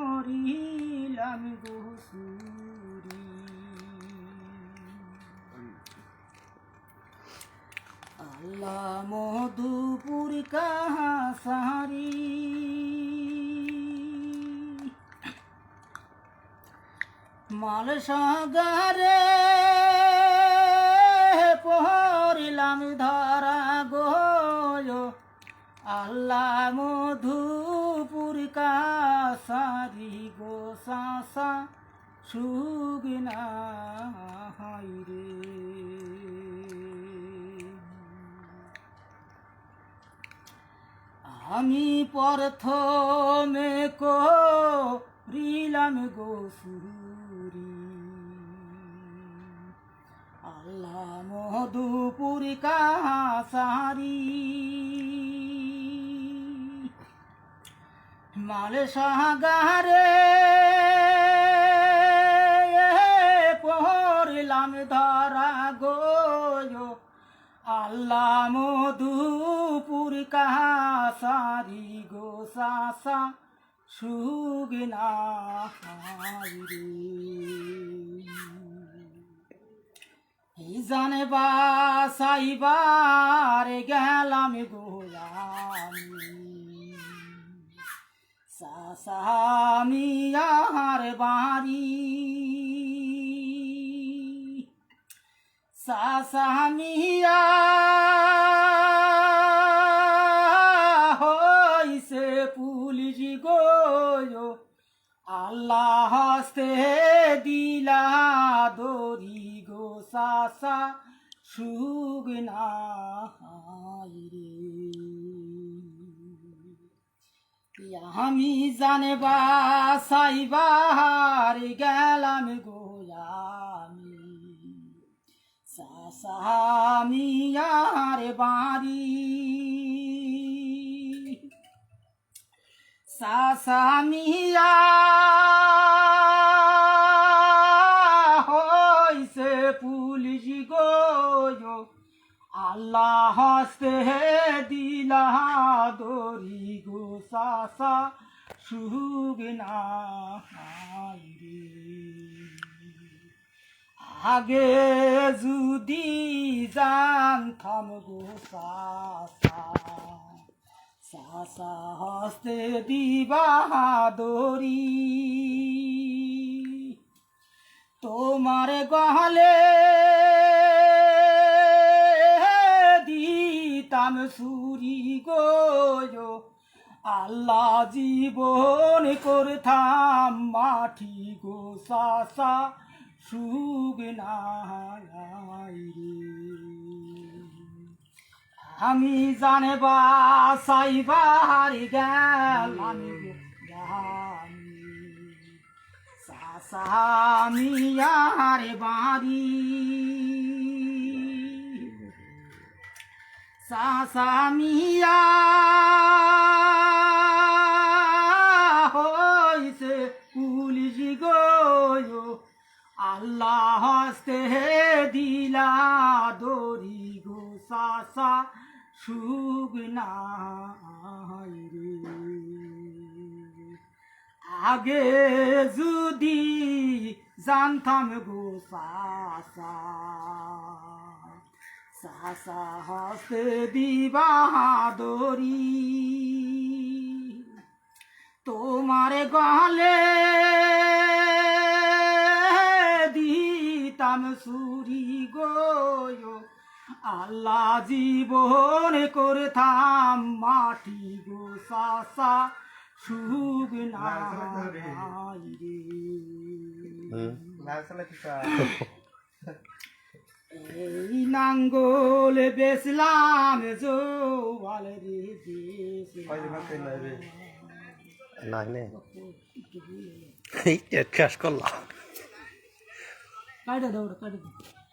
করিলাম গোসুরি আল্লাহ মধুপুর কাহাসারি মাল সাগরে পড়লাম ধরা গো আল্লাহ মধুপুর কাসারি গো সাসা সুগনা রে আমি প্রথমে করিলাম গোসুরি আল্লাহ মধুপুর কাসারি মাল সাগরে পড়লাম ধরা গো আল্লাহ মধুপুর কাহাসারি গো সাসা সুগনা রে জানে বাসাইবার গেলাম গোলামি সাসামিয়ার বাড়ি সাসামিয়া হইছে পুলিশ গো আল্লাহ হস্তে দিলা দরি গো সাসা সুগনা রে আমি জানে বাসাইবার গেলাম গোলামি সাসামিয়ার বাড়ি সাসামিয়া হইছে পুলিশ গো আল্লাহ হস্তে দিলা দরি গো সাসা সুগনা রে আগে যদি জানতাম গো সাসা সাসা হস্তে দিবা দরি তোমার গহলে দিতাম সুরি গো আল্লাহ জীবন করতাম মাটি গো সাসা সুগনা রে আমি জানে বাসাইবার গেলাম সাসামিয়ার বাড়ি সাসামিয়া হইছে পুলিশ গো আল্লাহ হস্তে দিলা দরি গো সাসা সুগনা রে আগে যদি জানতাম গো সাসা সাসা হস্তে দিবা দরি তোমার গলে দিতাম সুরি গো আল্লাহ জীবন করতাম মাটি গো সাসা সুগনা রে এই নাঙ্গল বেসলাম জোয়াল রে নাই শেষ করলাম কাটে দাও কাটে দাও